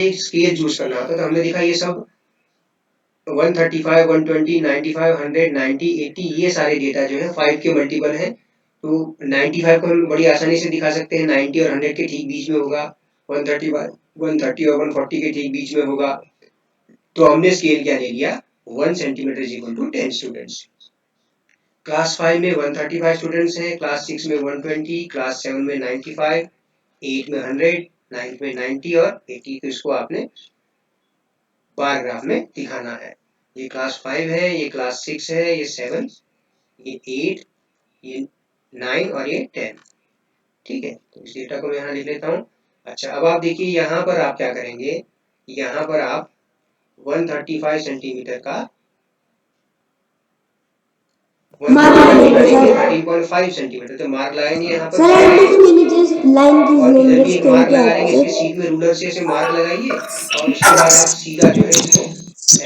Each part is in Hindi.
एक स्केल चूज करना होता है, तो हमने देखा ये सब 135, 120, 95, 100, 90, 80 ये सारे डेटा जो है 5 के मल्टीपल हैं। तो 95 को हम बड़ी आसानी से दिखा सकते हैं, 90 और 100 के ठीक बीच में होगा, 135, 130 और 140 के ठीक बीच में होगा। तो हमने स्केल क्या ले लिया, 1 centimetre is equal to 10 students. Class 5 में 135 स्टूडेंट्स हैं, क्लास 6 में 120, क्लास 7 में 95, 8 में 100, 9 में 90 और 80। तो इसको आपने बार ग्राफ में दिखाना है। ये क्लास 5 है, ये क्लास 6 है, ये 7, ये 8, ये 9 और ये 10। ठीक है, तो इस डेटा को मैं यहाँ लिख लेता हूँ। अच्छा, अब आप देखिए यहाँ पर आप क्या करेंगे, यहाँ पर आप 135 सेंटीमीटर का 13.5 सेंटीमीटर तो मार्क लगाएंगे यहाँ पर, और इधर भी एक मार्क लगा लेंगे, इसके सीध में रूलर से ऐसे मार्क लगाइए, और उसके बाद आप सीधा जो है इसको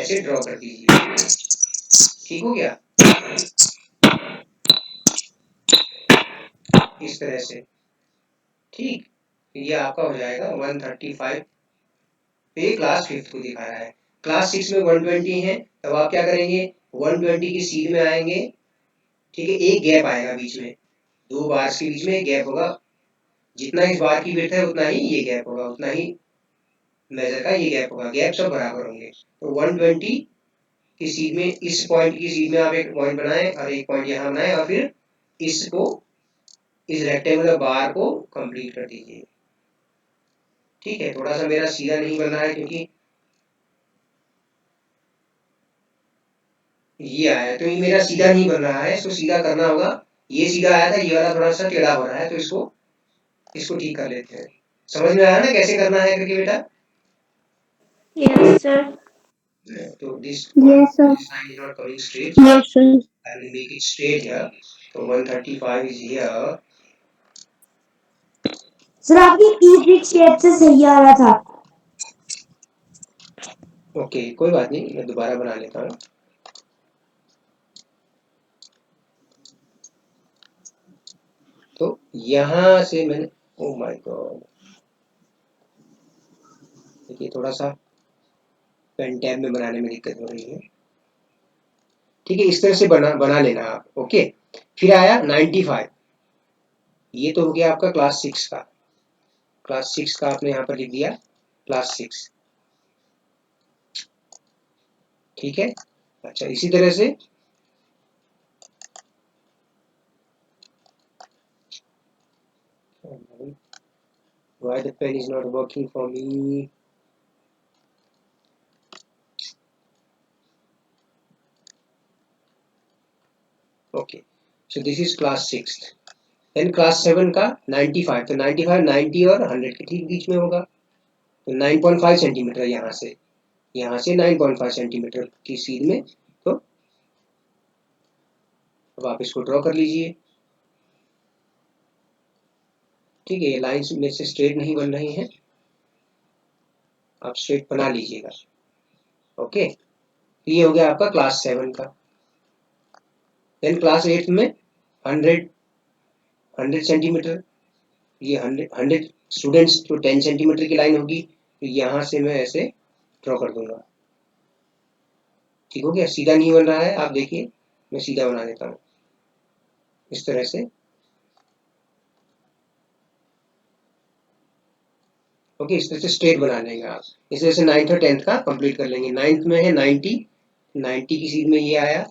ऐसे ड्रॉ कर दीजिए। ठीक हो गया, इस तरह से। ठीक, ये आपका हो जाएगा 135 पे क्लास 5 को दिखा रहा है। क्लास 6 में 120 है, तब आप क्या करेंगे, 120 की सीध में आएंगे। ठीक है, एक गैप आएगा बीच में, दो बार्स के बीच में एक गैप होगा, जितना इस बार की विड्थ है उतना ही ये गैप होगा, उतना ही मेजर का ये गैप होगा, गैप सब बराबर होंगे। तो 120 की सीध में, इस पॉइंट की सीध में आप एक पॉइंट बनाएं और एक पॉइंट यहाँ बनाएं, और फिर इसको, इस रेक्टेंगुलर बार को कंप्लीट कर दीजिए। ठीक है, थोड़ा सा मेरा सीधा नहीं बन रहा है क्योंकि ये आया, तो ये मेरा सीधा नहीं बन रहा है, इसको सीधा करना होगा। ये सीधा आया था, ये वाला थोड़ा सा टेढ़ा हो रहा है, तो इसको ठीक कर लेते हैं। समझ में आया ना कैसे करना है करके बेटा? Yes, sir. तो this Yes, sir. line is not coming straight. Yes, sir. I will make it straight here. So 135 is here. Sir आपकी क्यूबिक शेप से सही आ रहा था। ओके, कोई बात नहीं, मैं दोबारा बना लेता हूँ। तो यहाँ से मैंने, ओ माय गॉड, देखिए थोड़ा सा पेन टैब में बनाने में दिक्कत हो रही है। ठीक है, इस तरह से बना लेना आप। ओके, फिर आया 95, ये तो हो गया आपका क्लास 6 का। क्लास 6 का आपने यहाँ पर लिख दिया क्लास 6। ठीक है, अच्छा इसी तरह से why the pen is not working for me? Okay, so this is class 6th. Then class 7 का 95, तो 95 90 और 100 के ठीक बीच में होगा, तो 9.5 सेंटीमीटर यहाँ से 9.5 सेंटीमीटर की सीध में। तो अब आप इसको ड्रॉ कर लीजिए। ठीक है, ये लाइंस में से स्ट्रेट नहीं बन रही हैं, आप स्ट्रेट बना लीजिएगा। ओके, ये हो गया आपका क्लास 7 का। देन क्लास 8 में 100 सेंटीमीटर, ये 100 स्टूडेंट्स तो 10 सेंटीमीटर की लाइन होगी, तो यहाँ से मैं ऐसे ड्रॉ कर दूंगा। ठीक हो गया, सीधा नहीं बन रहा है, आप देखिए मैं सीधा बना देता हूँ इस तरह से। ओके, इस तरह से स्ट्रेट बना लेंगे आप। इस तरह से 9th और 10th का कंप्लीट कर लेंगे। 9th में है 90 की सीध में ये आया।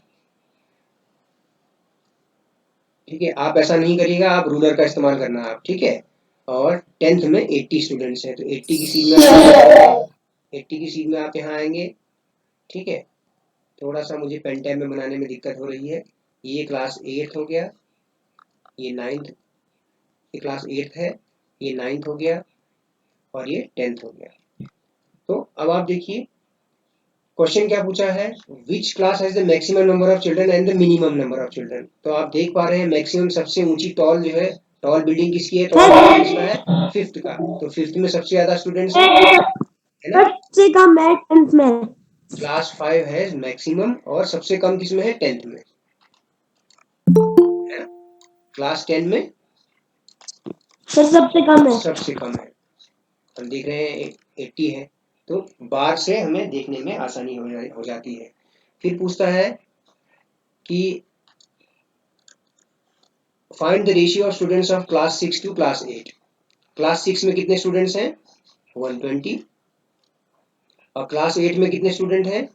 ठीक है, आप ऐसा नहीं करिएगा, आप रूलर का इस्तेमाल करना आप। ठीक है, और 10th में 80 स्टूडेंट्स हैं, तो 80 की सीध में 80 की सीध में आप यहाँ आएंगे। ठीक है, थोड़ा सा मुझे पेन टैब में बनाने में दिक्कत हो रही है। ये क्लास 8 हो गया, ये 9th, ये क्लास 8 है, ये 9th हो गया, और ये 10th हो गया। तो अब आप देखिए क्वेश्चन क्या पूछा है, which class has the maximum number of children and the minimum number of children. तो आप देख पा रहे हैं मैक्सिमम, सबसे ऊंची टॉल जो है, टॉल बिल्डिंग किसकी है, टॉल बिल्डिंग किसका है, 5th का। तो 5th में सबसे ज्यादा स्टूडेंट्स है ना, सबसे कम है 10th में। क्लास 5 है मैक्सिमम, और सबसे कम किसमें है, 10th में, है ना। क्लास 10 में सर सबसे कम है। सबसे कम है, हम देख रहे हैं 80 है। तो बार से हमें देखने में आसानी हो जाती है। फिर पूछता है कि find the ratio of students of class 6 to class 8। Class 6 में कितने स्टूडेंट्स हैं? 120। और क्लास 8 में कितने स्टूडेंट हैं?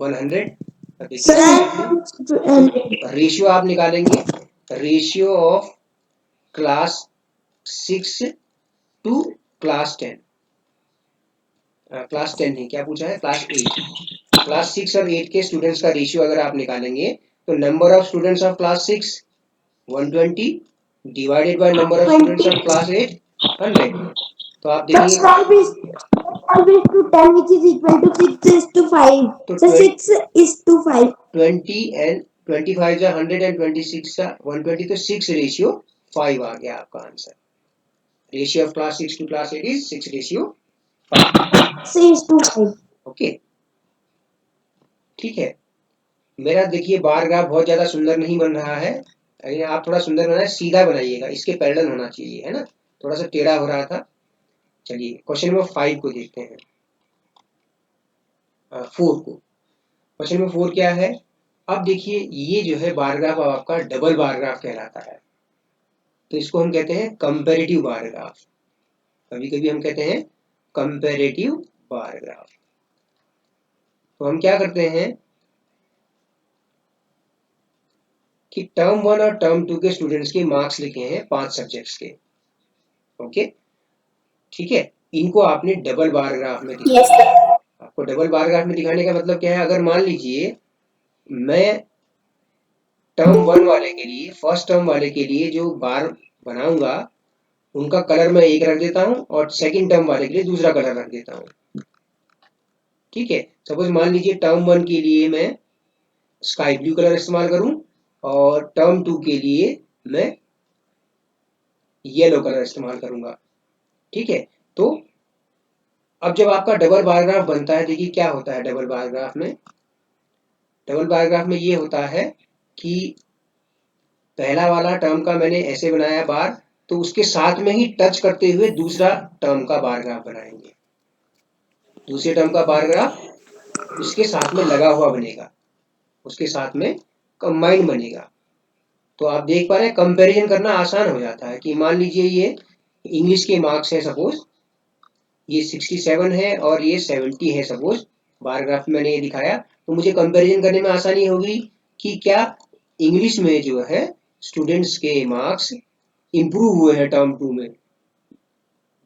100। तो रेशियो आप निकालेंगे, ratio of class 6 to class 10। Class 10 नहीं, क्या पूछा है? क्लास 8। क्लास 6 और 8 के स्टूडेंट्स का रेशियो अगर आप निकालेंगे तो number of students of class 6 120 divided by number of students of class 8 100। तो आप देखेंगे 10 which is equal to 6 is to 5. तो So 6 is to 5. 20 एंड 25 जा 100 एंड 26 जा 120, तो 6 रेशियो 5 आ गया आपका answer. Ratio of class 6 to class 8 is 6 ratio 6 to 5. Okay, ठीक है। मेरा देखिए बार ग्राफ बहुत ज्यादा सुंदर नहीं बन रहा है, आप थोड़ा सुंदर बनाए, सीधा बनाइएगा, इसके पैरेलल होना चाहिए, है ना। थोड़ा सा टेढ़ा हो रहा था। चलिए क्वेश्चन नंबर 5 को देखते हैं। 4 को, क्वेश्चन नंबर 4 क्या है? अब देखिए ये जो है बार ग्राफ आपका डबल बार ग्राफ कहलाता है। तो इसको हम कहते हैं कंपैरेटिव बार ग्राफ। कभी कभी हम कहते हैं कंपैरेटिव बार ग्राफ। तो हम क्या करते हैं कि टर्म 1 और टर्म 2 के स्टूडेंट्स के मार्क्स लिखे हैं 5 सब्जेक्ट्स के। ओके, ठीक है। इनको आपने डबल बार ग्राफ में दिखाना है। आपको डबल बार ग्राफ में दिखाने का मतलब क्या है? अगर मान लीजिए मैं टर्म 1 वाले के लिए, फर्स्ट टर्म वाले के लिए जो बार बनाऊंगा उनका कलर मैं एक रख देता हूं और सेकंड टर्म वाले के लिए दूसरा कलर रख देता हूं। ठीक है, सपोज मान लीजिए टर्म 1 के लिए मैं स्काई ब्लू कलर इस्तेमाल करूं और टर्म 2 के लिए मैं येलो कलर इस्तेमाल करूंगा। ठीक है, तो अब जब आपका डबल बार ग्राफ बनता है, देखिए क्या होता है डबल बार ग्राफ में। डबल बार ग्राफ में ये होता है कि पहला वाला टर्म का मैंने ऐसे बनाया बार, तो उसके साथ में ही टच करते हुए दूसरा टर्म का बार ग्राफ बनाएंगे। दूसरे टर्म का बार ग्राफ उसके साथ में लगा हुआ बनेगा, उसके साथ में कंबाइंड बनेगा। तो आप देख पा रहे हैं कंपैरिजन करना आसान हो जाता है कि मान लीजिए ये इंग्लिश के मार्क्स है, सपोज ये 67 है और ये 70 है, सपोज बार ग्राफ में मैंने ये दिखाया, तो मुझे कंपैरिजन करने में आसानी होगी कि क्या इंग्लिश में जो है स्टूडेंट्स के मार्क्स इंप्रूव हुए हैं टर्म 2 में।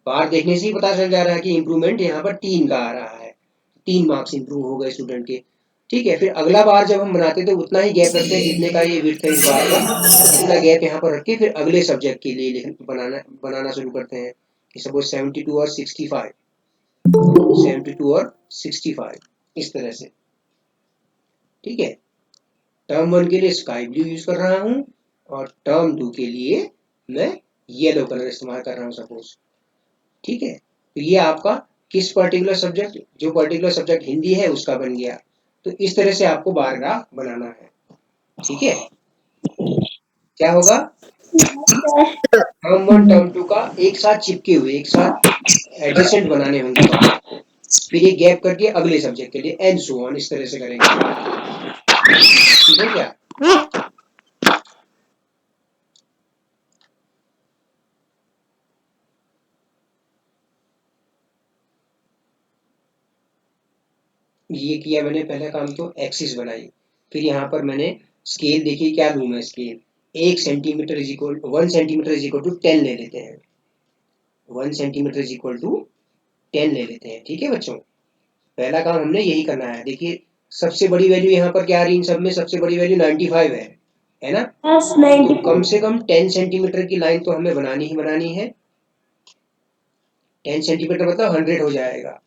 बार देखने से ही पता चल जा रहा है कि इंप्रूवमेंट यहाँ पर 3 का आ रहा है, 3 मार्क्स इंप्रूव हो गए स्टूडेंट के। ठीक है, फिर अगला बार जब हम बनाते तो उतना ही गैप रखते हैं जितने का ये विड्थ है इस बार का, इतना गैप यहाँ पर रख के फिर अगले सब्जेक्ट के लिए बनाना शुरू करते हैं कि सपोज 72 और 65, 72 और 65 इस तरह से। ठीक है, टर्म 1 के लिए स्काई ब्लू यूज कर रहा हूँ और टर्म 2 के लिए मैं येलो कलर इस्तेमाल कर रहा हूँ, सपोज। ठीक है, तो ये आपका किस पर्टिकुलर सब्जेक्ट, जो पर्टिकुलर सब्जेक्ट हिंदी है उसका बन गया। तो इस तरह से आपको बार ग्राफ बनाना है। ठीक है, क्या होगा? टर्म 1 टर्म 2 का एक साथ चिपके हुए, एक साथ एडजेसेंट बनाने होंगे बार, फिर ये गैप करके अगले सब्जेक्ट के लिए एंड सो ऑन, इस तरह से करेंगे। ठीक है क्या? ये किया मैंने पहला काम, तो एक्सिस बनाई, फिर यहाँ पर मैंने स्केल, देखिए क्या लूँ मैं scale, 1 centimetre is equal 1 centimetre is equal to 10 ले लेते हैं, 1 सेंटीमीटर इज इक्वल टू 10 ले लेते हैं। ठीक है बच्चों, पहला काम हमने यही करना है। देखिए सबसे बड़ी वैल्यू यहाँ पर क्या आ रही है, इन सब में सबसे बड़ी वैल्यू 95 है ना। तो कम से कम 10 सेंटीमीटर की लाइन तो हमें बनानी ही बनानी है। 10 सेंटीमीटर मतलब 100 हो जाएगा।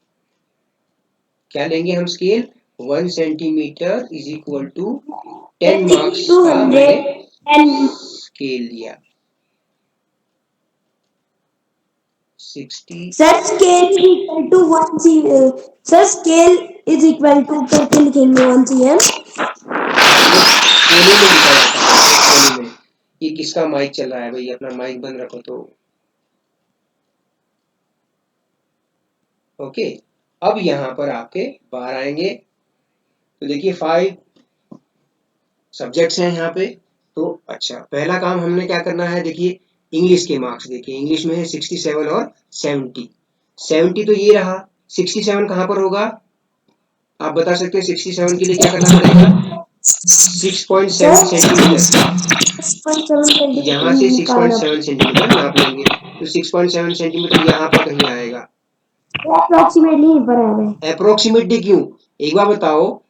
क्या लेंगे हम scale, 1 centimetre is equal to 10 marks का मैंने स्केल लिया। 60 sir scale is equal to 1 C sir scale is equal to करके लिखेंगे 1 cm। कोने में लिखा जाता है, कोने में। ये किसका माइक चल रहा है भाई, अपना माइक बंद रखो। तो ओके, अब यहाँ पर आपके बाहर आएंगे तो देखिए 5 सब्जेक्ट्स हैं यहाँ पे। तो अच्छा, पहला काम हमने क्या करना है, देखिए इंग्लिश के मार्क्स देखिए, इंग्लिश में है 67 और 70। 70 तो ये रहा, 67 कहाँ पर होगा आप बता सकते हैं? 67 के लिए क्या करना पड़ेगा? 6.7 सेंटीमीटर, 6.7 यहाँ सेंटीमीटर से निकालना 6.7 सेंटीमीटर नाप लेंगे, तो 6.7 सेंटीमीटर यहाँ पर कहीं आएगा। अप्रोक्सीमेटली यहीं पर आ रहा है। अप्रोक्सीमेटली क्यों, एक बार बताओ,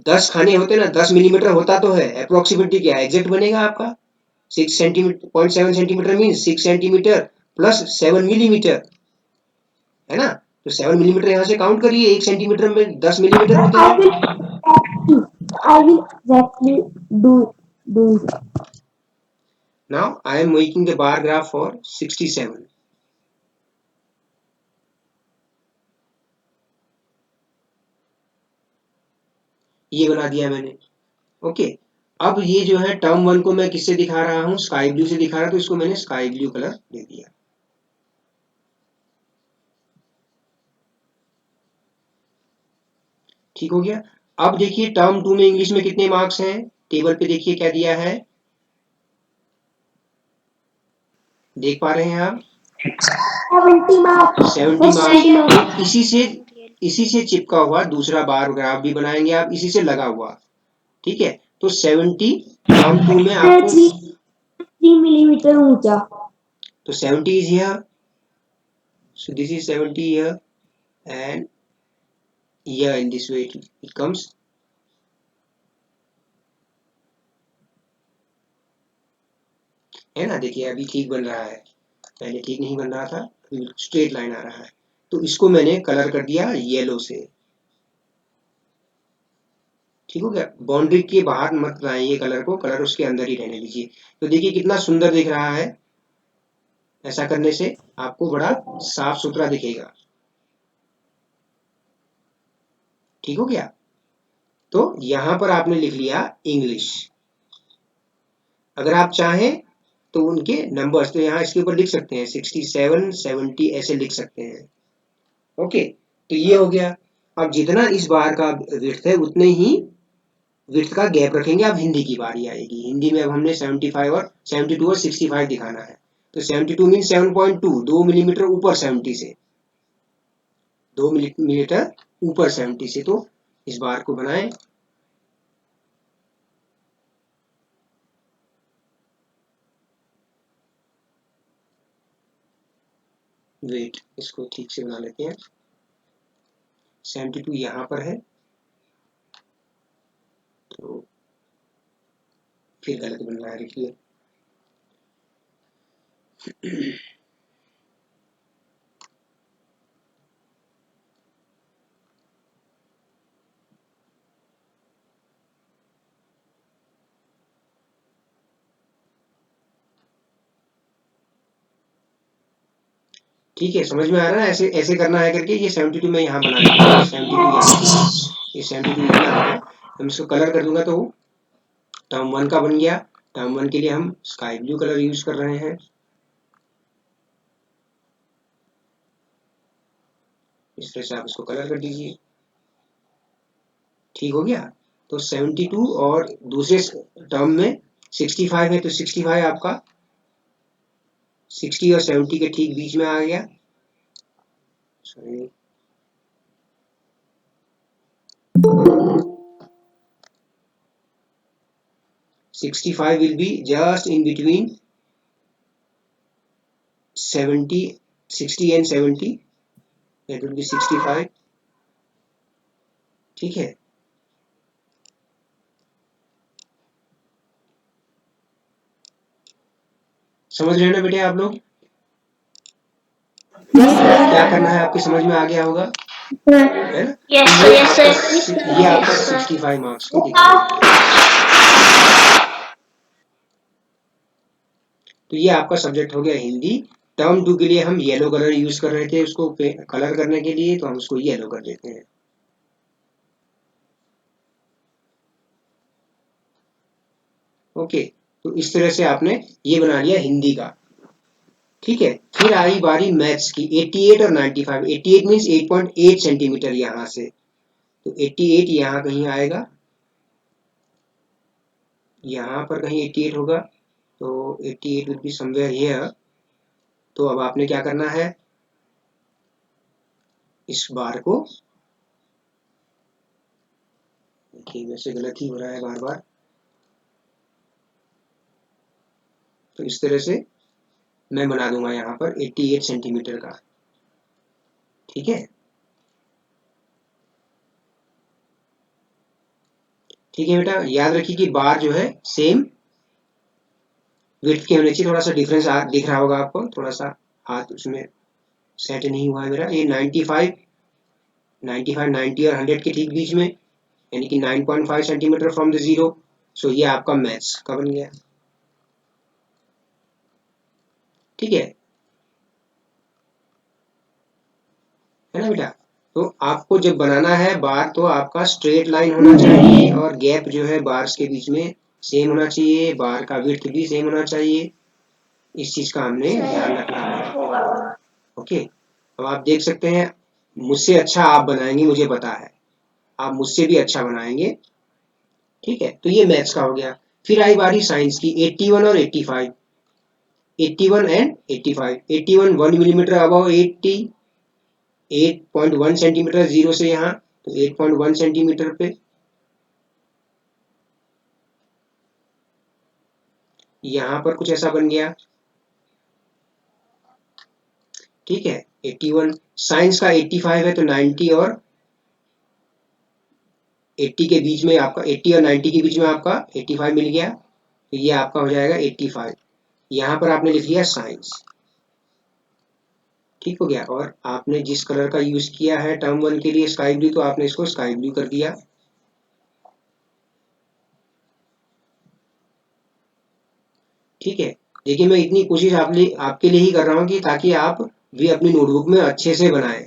10 खाने होते ना, 10 मिलीमीटर होता तो है, अप्रोक्सीमेटली क्या एग्जैक्ट बनेगा आपका? 6.7 centimetre mean 6 centimetre plus 7 millimetre, है ना? तो 7 मिलीमीटर यहाँ से काउंट करिए, 1 सेंटीमीटर में 10 मिलीमीटर होते I हैं। will I will exactly do it. Now I am making the bar graph for 67. ये बना दिया मैंने। ओके, अब ये जो है टर्म 1 को मैं किससे दिखा रहा हूँ? स्काई ब्लू से दिखा रहा, तो इसको मैंने स्काई ब्लू कलर दे दिया। ठीक हो गया। अब देखिए टर्म 2 में इंग्लिश में कितने मार्क्स हैं, टेबल पे देखिए क्या दिया है, देख पा रहे हैं आप? 70 marks. 70 First marks. 70 तो marks. इसी से चिपका हुआ दूसरा बार ग्राफ भी बनाएंगे आप, इसी से लगा हुआ। ठीक है, तो 70 टर्म 2 में आपको, 3 millimeter ऊंचा. तो 70 is here, so this is 70 here, and here in this way it comes। है ना, देखिए अभी ठीक बन रहा है, पहले ठीक नहीं बन रहा था, अभी स्ट्रेट लाइन आ रहा है। तो इसको मैंने कलर कर दिया येलो से। ठीक हो गया, बाउंड्री के बाहर मत लाइए कलर को, कलर उसके अंदर ही रहने दीजिए। तो देखिए कितना सुंदर दिख रहा है, ऐसा करने से आपको बड़ा साफ सुथरा दिखेगा। ठीक हो गया, तो यहां पर आपने लिख लिया इंग्लिश। अगर आप चाहें तो उनके नंबर्स तो यहाँ इसके ऊपर लिख सकते हैं, 67 70 ऐसे लिख सकते हैं। ओके, तो ये हो गया। अब जितना इस बार का विड्थ है उतने ही विड्थ का गैप रखेंगे। अब हिंदी की बारी आएगी, हिंदी में अब हमने 75 और 72 और 65 दिखाना है। तो 72 मीन 7.2, 2 मिलीमीटर ऊपर 70 से, 2 मिलीमीटर ऊपर 70 से। तो इस बार को बनाएं। वेट, इसको ठीक से बना लेते हैं। 72 यहाँ पर है, तो फिर गलत बन रहा है, देखिए। ठीक है, समझ में आ रहा है? ऐसे ऐसे करना है करके। ये 72 मैं यहाँ बना लेता हूँ, 72 यहाँ से, ये 72 इतना है। हम इसको कलर कर दूंगा तो टर्म 1 का बन गया। टर्म 1 के लिए हम स्काई ब्लू कलर यूज कर रहे हैं, इस तरह से आप इसको कलर कर दीजिए। ठीक हो गया, तो 72 और दूसरे टर्म में 65 है, तो 65 आपका 60 और 70 के ठीक बीच में आ गया। Sorry, 65 will be just in between 70, 60 and 70, that will be 65। ठीक है, समझ रहे हैं ना बेटे आप लोग? क्या करना है आपकी समझ में आ गया होगा, है ना? ये आपका 65 मार्क्स की दिखा है। तो ये आपका सब्जेक्ट हो गया हिंदी। टर्म 2 के लिए हम येलो कलर यूज कर रहे थे उसको कलर करने के लिए, तो हम उसको येलो कर देते हैं। ओके, तो इस तरह से आपने ये बना लिया हिंदी का। ठीक है। फिर आई बारी मैथ्स की 88 और 95। 88 मीन्स 8.8 सेंटीमीटर यहाँ से, तो 88 यहाँ कहीं आएगा, यहाँ पर कहीं 88 होगा, तो 88 विल बी समवेयर हियर। तो अब आपने क्या करना है, इस बार को, देखिए वैसे गलत ही हो रहा है बार बार, तो इस तरह से मैं बना दूंगा यहाँ पर 88 सेंटीमीटर का। ठीक है, ठीक है बेटा, याद रखिए कि बार जो है सेम विड्थ के होने चाहिए। थोड़ा सा डिफरेंस दिख रहा होगा आपको, थोड़ा सा हाथ उसमें सेट नहीं हुआ है मेरा। ये 95, 90 और 100 के ठीक बीच में, यानी कि 9.5 सेंटीमीटर फ्रॉम द जीरो। सो ये आपका मैथ्स का बन गया। ठीक है ना बेटा? तो आपको जब बनाना है बार, तो आपका स्ट्रेट लाइन होना चाहिए और गैप जो है बार्स के बीच में सेम होना चाहिए, बार का विड्थ भी सेम होना चाहिए। इस चीज का हमने ध्यान रखना है। ओके, अब आप देख सकते हैं मुझसे अच्छा आप बनाएंगे, मुझे पता है आप मुझसे भी अच्छा बनाएंगे। ठीक है, तो ये मैथ्स का हो गया। फिर आई बारी साइंस की 81 और 85। 81 and 85। 81 1 millimetre above 80, 8.1 centimetre zero से यहाँ, तो 8.1 सेंटीमीटर पे यहाँ पर कुछ ऐसा बन गया। ठीक है, 81 साइंस का 85 है, तो 90 और 80 के बीच में आपका, 80 और 90 के बीच में आपका 85 मिल गया, तो ये आपका हो जाएगा 85। यहाँ पर आपने लिख लिया साइंस। ठीक हो गया, और आपने जिस कलर का यूज किया है टर्म 1 के लिए स्काई ब्लू, तो आपने इसको स्काई ब्लू कर दिया। ठीक है, देखिए मैं इतनी कोशिश आपके लिए ही कर रहा हूँ कि ताकि आप भी अपनी नोटबुक में अच्छे से बनाएं।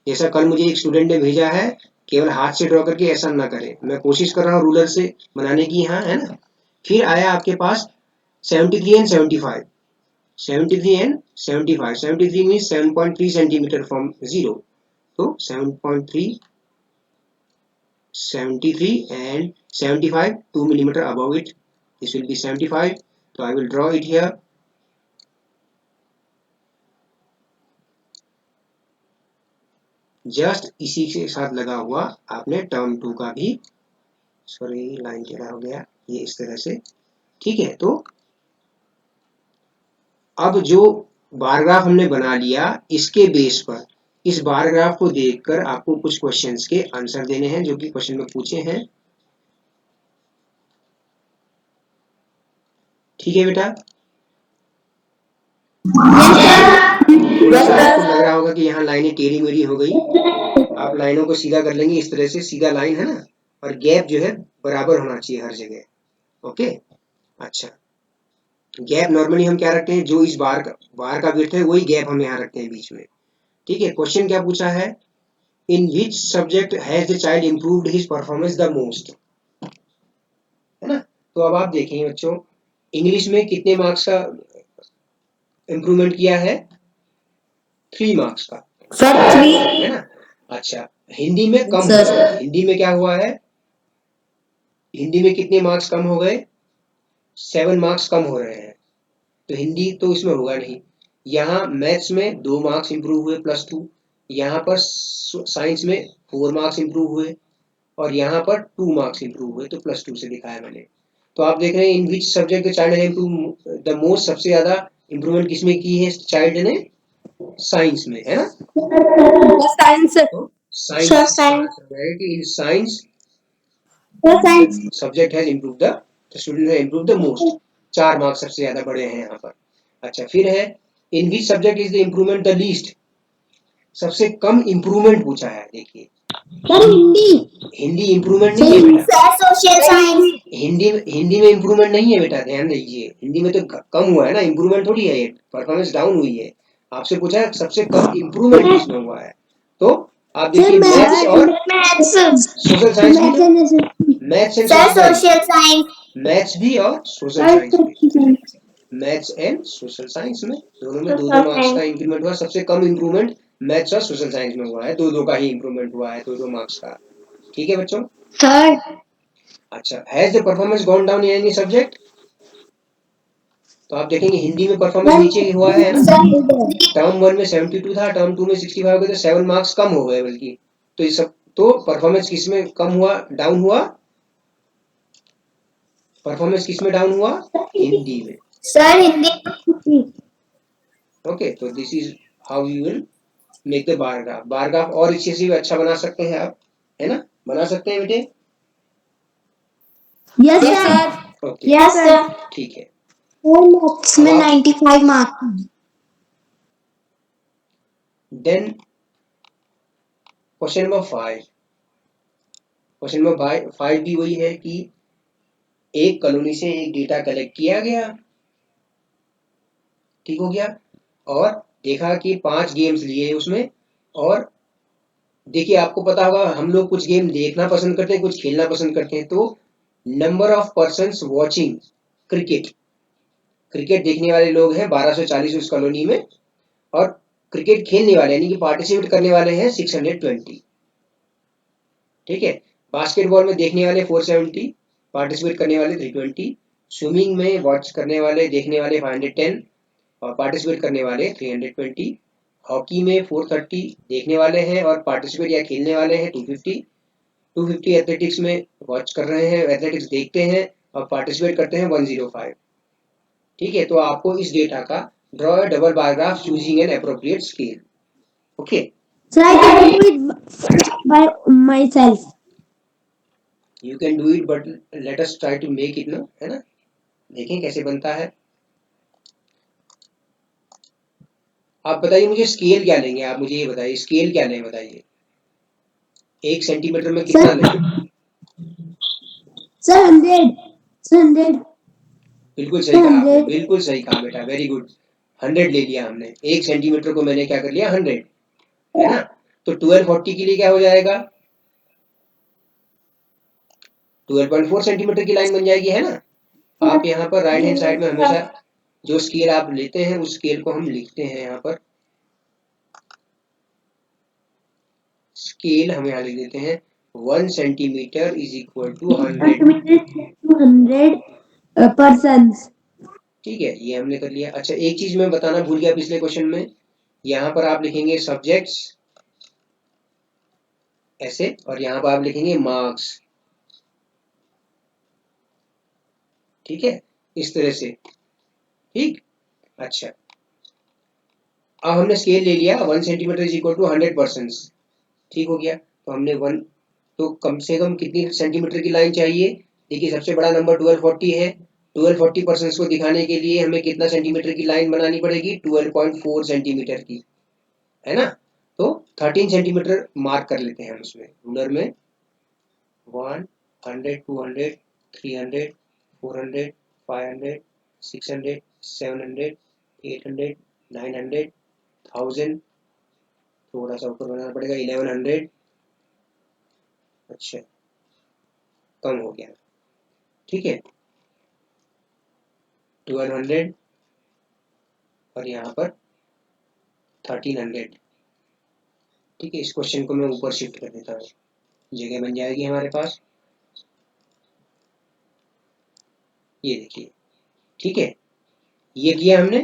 जैसा कल मुझे एक स्टूडेंट ने भेजा है, केवल हाथ से ड्रॉ करके, ऐसा ना करें। मैं कोशिश कर रहा हूँ रूलर से बनाने की यहाँ, है ना। फिर आया आपके पास 73 and 75। 73 and 75। 73 means 7.3 centimetre from zero, तो 7.3, 73 and 75, 2 millimeter above it. This will be 75. So I will draw it here. Just इसी के साथ लगा हुआ आपने टर्म 2 का भी, सॉरी लाइन टेढ़ा हो गया, ये इस तरह से। ठीक है, तो अब जो बार ग्राफ हमने बना लिया, इसके बेस पर इस बार ग्राफ को देखकर आपको कुछ क्वेश्चंस के आंसर देने हैं, जो कि क्वेश्चन में पूछे हैं। ठीक है बेटा? थोड़ा सा आपको लग रहा होगा कि यहाँ लाइनें टेढ़ी मेढ़ी हो गई, आप लाइनों को सीधा कर लेंगे, इस तरह से सीधा लाइन है ना, और गैप जो है बराबर होना चाहिए हर जगह। ओके, अच्छा, गैप नॉर्मली हम क्या रखते हैं, जो इस बार का विड्थ है वही गैप हम यहाँ रखते हैं बीच में। ठीक है, क्वेश्चन क्या पूछा है, in which subject has the child improved his performance the most, है ना। तो अब आप देखेंगे बच्चों, इंग्लिश में कितने मार्क्स का इम्प्रूवमेंट किया है, 3 मार्क्स का, सर 3 है ना। अच्छा, हिंदी में कम हुआ है, हिंदी में क्या हुआ है, हिंदी में कितने मार्क्स कम हो गए, 7 मार्क्स कम हो रहे हैं, तो हिंदी तो इसमें होगा नहीं। यहाँ मैथ्स में 2 मार्क्स इंप्रूव हुए +2, यहाँ पर साइंस में 4 मार्क्स इंप्रूव हुए, और यहाँ पर 2 मार्क्स इंप्रूव हुए, तो +2 से दिखाया मैंने। तो आप देख रहे हैं in which subject the child improve the most, सबसे ज्यादा इंप्रूवमेंट किसमें की है चाइल्ड ने, साइंस में, है ना। साइंस, तो science in science subject has improve the student has improve the most, 4 marks सबसे ज्यादा बड़े हैं यहाँ पर। अच्छा, फिर है in which subject is the improvement the least, सबसे कम इम्प्रूवमेंट पूछा है। देखिए हिंदी इम्प्रूवमेंट नहीं है बेटा, सोशल साइंस, हिंदी में इम्प्रूवमेंट नहीं है बेटा, ध्यान दीजिए, हिंदी में तो कम हुआ है ना, इम्प्रूवमेंट थोड़ी है, परफॉर्मेंस डाउन हुई है। आपसे पूछा है सबसे कम इम्प्रूवमेंट किसमें हुआ है, तो आप देखिए मैथ्स और सोशल साइंस भी, maths and social science, maths भी और सोशल साइंस भी। मैथ्स एंड सोशल साइंस में, दोनों में 2-2 मार्क्स का इंक्रीमेंट हुआ। सबसे कम इंप्रूवमेंट मैथ्स और सोशल साइंस में हुआ है, 2-2 का ही इंप्रूवमेंट हुआ है, 2-2 मार्क्स का। ठीक है बच्चों। सर अच्छा, has the performance gone down in any subject? तो आप देखेंगे हिंदी में परफॉर्मेंस नीचे हुआ है ना। टर्म 1 में 72 था, टर्म 2 में 65 हो गए, तो 7 मार्क्स कम हो गए बल्कि। तो ये सब, तो परफॉर्मेंस किस में कम हुआ, डाउन हुआ? परफॉर्मेंस किस में डाउन हुआ? हिंदी में। सर हिंदी। ओके, तो this is how you will make the bar graph. Bar graph और इससे भी अच्छा बना सकते हैं आप, है ना, बना सकते हैं बेटे। Yes sir. Okay, yes sir. ठीक है। 4 मार्क्स में 95 marks. Then question number 5। Question number 5 भी वही है कि एक कॉलोनी से एक डेटा कलेक्ट किया गया, ठीक हो गया, और देखा कि 5 गेम्स लिए उसमें। और देखिए, आपको पता होगा हम लोग कुछ गेम देखना पसंद करते हैं, कुछ खेलना पसंद करते हैं। तो number of persons watching cricket, cricket देखने वाले लोग हैं 1240 उस कॉलोनी में, और क्रिकेट खेलने वाले यानी कि पार्टिसिपेट करने वाले हैं 620। ठीक है। बास्केटबॉल में देखने वाले 470, पार्टिसिपेट करने वाले 320, स्विमिंग में वॉच करने वाले देखने वाले 510 और पार्टिसिपेट करने वाले 320, हॉकी में 430 देखने वाले हैं और पार्टिसिपेट या खेलने वाले हैं 250, 250 एथलेटिक्स में वॉच कर रहे हैं, एथलेटिक्स देखते हैं और पार्टिसिपेट करते हैं 105। ठीक है, तो आपको इस डेटा का draw a double bar graph using an appropriate scale. Okay, Sir, I can do it by myself. You can do it but let us try to make it ना, है ना, देखें कैसे बनता है। आप बताइए मुझे स्केल क्या लेंगे, आप मुझे ये बताइए स्केल क्या लें, बताइए 1 सेंटीमीटर में कितना लें? Sir, 100. Sir, 100. बिल्कुल सही कहा आपने, बिल्कुल सही कहा बेटा, वेरी गुड। 100 ले लिया हमने, 1 सेंटीमीटर को मैंने क्या कर लिया 100, है ना। तो 1240 के लिए क्या हो जाएगा, 12.4 सेंटीमीटर की लाइन बन जाएगी, है ना। आप यहाँ पर राइट हैंड साइड में हमेशा जो स्केल आप लेते हैं उस स्केल को हम लिखते हैं यहाँ पर। स्केल हम यहाँ लिख देते हैं 1 centimetre is equal to 100 persons. ठीक है, ये हमने कर लिया। अच्छा, एक चीज मैं बताना भूल गया पिछले क्वेश्चन में, यहाँ पर आप लिखेंगे सब्जेक्ट्स ऐसे और यहाँ पर आप लिखेंगे मार्क्स, ठीक है, इस तरह से। ठीक, अच्छा, अब हमने स्केल ले लिया 1 सेंटीमीटर इज इक्वल टू 100%, ठीक हो गया। तो हमने 1, तो कम से कम कितनी सेंटीमीटर की लाइन चाहिए? देखिए, सबसे बड़ा नंबर 1240 है, 1240% को दिखाने के लिए हमें कितना सेंटीमीटर की लाइन बनानी पड़ेगी? 12.4 सेंटीमीटर की, है ना। तो 13 सेंटीमीटर मार्क कर लेते हैं हम उसमें रूलर में। 1, 100, 200, 300, 400, 500, 600, 700, 800, 900, 1000, थोड़ा सा ऊपर बनाना पड़ेगा 1100। अच्छा, कम हो गया, ठीक है, 1200 और यहाँ पर 1300। ठीक है, इस क्वेश्चन को मैं ऊपर शिफ्ट कर देता हूँ, जगह बन जाएगी हमारे पास, ये देखिए, ठीक है, ये किया हमने।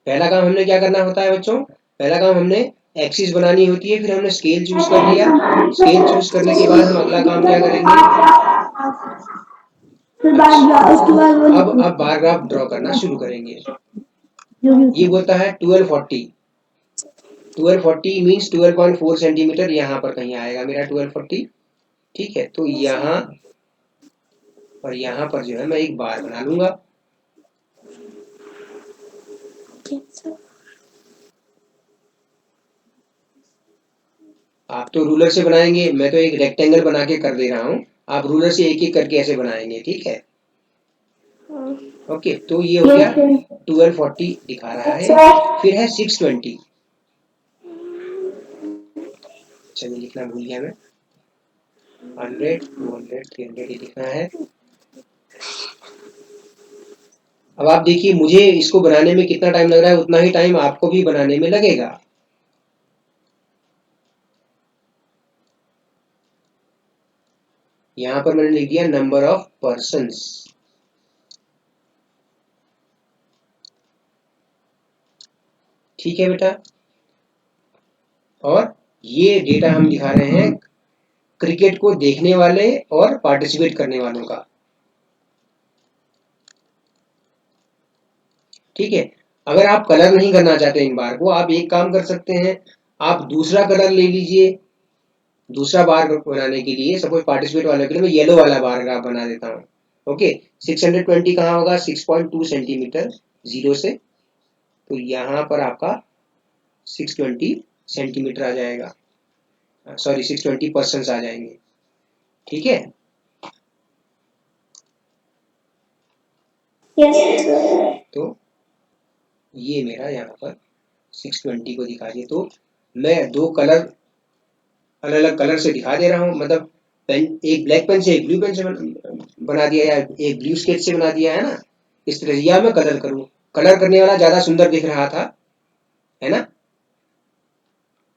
पहला काम हमने क्या करना होता है बच्चों? पहला काम हमने एक्सिस बनानी होती है, फिर हमने स्केल चूज कर लिया। स्केल चूज करने के बाद हम अगला काम क्या करेंगे? अब बार ग्राफ ड्रॉ करना शुरू करेंगे। ये बोलता है 1240, 1240 मीन्स 12.4 सेंटीमीटर यहाँ पर कहीं आएगा मेरा 1240। ठीक है, तो यहाँ और यहाँ पर जो है मैं एक बार बना लूंगा। आप तो रूलर से बनाएंगे, मैं तो एक रेक्टेंगल बना के कर दे रहा हूँ, आप रूलर से एक एक करके ऐसे बनाएंगे, ठीक है। ओके, तो ये हो गया 1240 दिखा रहा है, फिर है 620। चलिए, लिखना भूल गया मैं, 100, 200, 300 ये लिखना है। अब आप देखिए मुझे इसको बनाने में कितना टाइम लग रहा है, उतना ही टाइम आपको भी बनाने में लगेगा। यहाँ पर मैंने लिख दिया नंबर ऑफ पर्सन्स। ठीक है बेटा, और ये डेटा हम दिखा रहे हैं क्रिकेट को देखने वाले और पार्टिसिपेट करने वालों का। ठीक है, अगर आप कलर नहीं करना चाहते इन बार को, आप एक काम कर सकते हैं, आप दूसरा कलर ले लीजिए। दूसरा बार बनाने के लिए सपोज पार्टिसिपेट वाले के लिए मैं येलो वाला बार ग्राफ बना देता हूँ। ओके, 620 कहाँ होगा, 6.2 सेंटीमीटर जीरो से, तो यहाँ पर आपका 620 सेंटीमीटर आ जाएगा, सॉरी 620% आ जाएंगे। ठीक है, तो ये मेरा यहाँ पर 620 को दिखा दिए। तो मैं दो कलर अलग अलग कलर से दिखा दे रहा हूँ, मतलब पेन, एक ब्लैक पेन से एक ब्लू पेन से बना दिया, या एक ब्लू स्केच से बना दिया, है ना। इस तरह या मैं कलर करूँ, कलर करने वाला ज्यादा सुंदर दिख रहा था, है ना,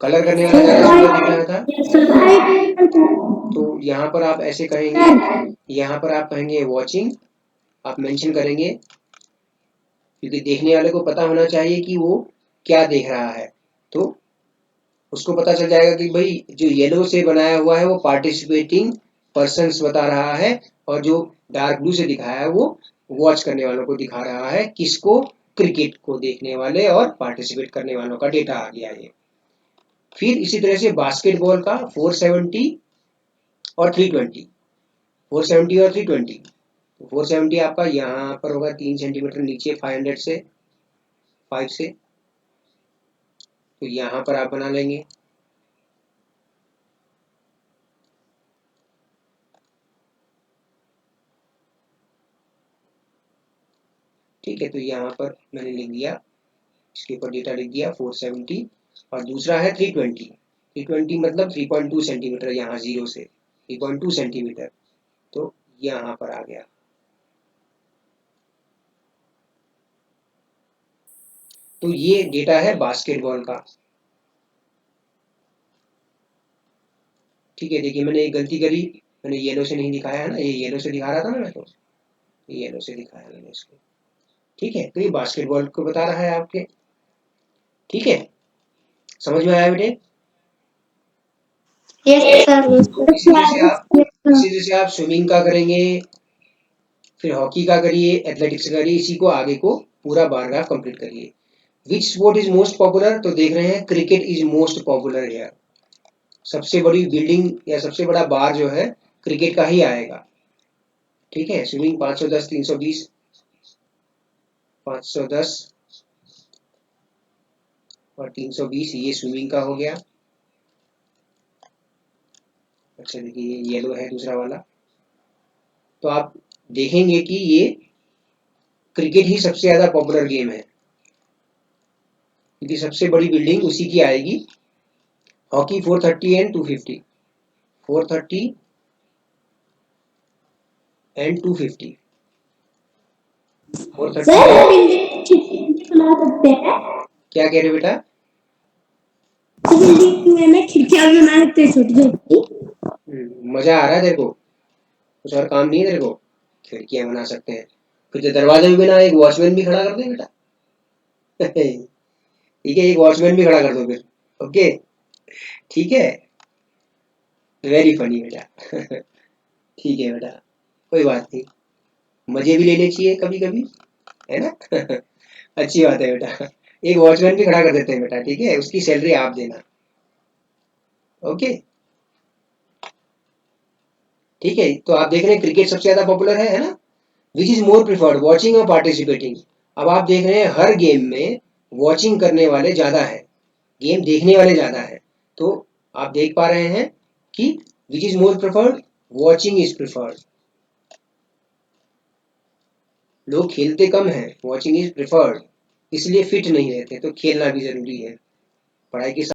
कलर करने वाला ज्यादा सुंदर दिख रहा था। तो यहाँ पर आप ऐसे कहेंगे, यहाँ पर आप कहेंगे वॉचिंग, आप मेंशन करेंगे, क्योंकि देखने वाले को पता होना चाहिए कि वो क्या देख रहा है। तो उसको पता चल जाएगा कि भाई जो येलो से बनाया हुआ है वो पार्टिसिपेटिंग पर्सन्स बता रहा है, और जो डार्क ब्लू से दिखाया है वो वॉच करने वालों को दिखा रहा है। किसको, क्रिकेट को देखने वाले और पार्टिसिपेट करने वालों का डेटा आ गया ये। फिर इसी तरह से बास्केटबॉल का 470 और 320, 470 और 320, 470 आपका यहाँ पर होगा 3 सेंटीमीटर नीचे 500 से, 5 से, तो यहाँ पर आप बना लेंगे। ठीक है, तो यहाँ पर मैंने लिख दिया, इसके ऊपर डेटा लिख दिया 470, और दूसरा है 320, 320 मतलब 3.2 सेंटीमीटर, यहाँ जीरो से 3.2 सेंटीमीटर, तो यहाँ पर आ गया। तो ये डेटा है बास्केटबॉल का। ठीक है, देखिए मैंने एक गलती करी, मैंने येलो से नहीं दिखाया है ना, ये येलो से दिखा रहा था ना मैं, तो येलो से दिखाया मैंने इसको। ठीक है, तो ये बास्केटबॉल को बता रहा है आपके। ठीक है, समझ में आया बेटे। इसी जैसे आप स्विमिंग का करेंगे, फिर हॉकी का करिए, एथलेटिक्स का करिए, इसी को आगे को पूरा बार ग्राफ कंप्लीट करिए। Which sport is most popular, तो देख रहे हैं cricket is most popular here. सबसे बड़ी बिल्डिंग या सबसे बड़ा बार जो है क्रिकेट का ही आएगा। ठीक है, स्विमिंग 510, 320, 510 और 320 ये स्विमिंग का हो गया। अच्छा देखिए ये येलो है दूसरा वाला, तो आप देखेंगे कि ये क्रिकेट ही सबसे ज्यादा पॉपुलर गेम है, क्योंकि सबसे बड़ी बिल्डिंग उसी की आएगी। हॉकी 430 एंड 250, 430 एंड 250, 430 बना सकते हैं, क्या कह रहे हो बेटा। में खिड़कियां भी बना सकते हैं छोटी छोटी। मजा आ रहा है तेरे को, कुछ और काम नहीं है तेरे को, खिड़कियां बना सकते हैं, फिर तो दरवाजा भी बना, एक वॉचमैन भी खड़ा कर दे बेटा। ठीक है, एक वॉचमैन भी खड़ा कर दो फिर। ओके, ठीक है, वेरी फनी बेटा। ठीक है बेटा, कोई बात नहीं, मजे भी लेने चाहिए कभी कभी, है ना। अच्छी बात है बेटा, एक वॉचमैन भी खड़ा कर देते हैं बेटा, ठीक है, उसकी सैलरी आप देना। ओके, ठीक है, तो आप देख रहे हैं क्रिकेट सबसे ज्यादा पॉपुलर है ना। Which is more preferred, watching और पार्टिसिपेटिंग। अब आप देख रहे हैं हर गेम में वॉचिंग करने वाले ज्यादा है, गेम देखने वाले ज्यादा है। तो आप देख पा रहे हैं कि which is more preferred, watching is preferred. लोग खेलते कम हैं, वॉचिंग इज प्रिफर्ड, इसलिए फिट नहीं रहते, तो खेलना भी जरूरी है पढ़ाई के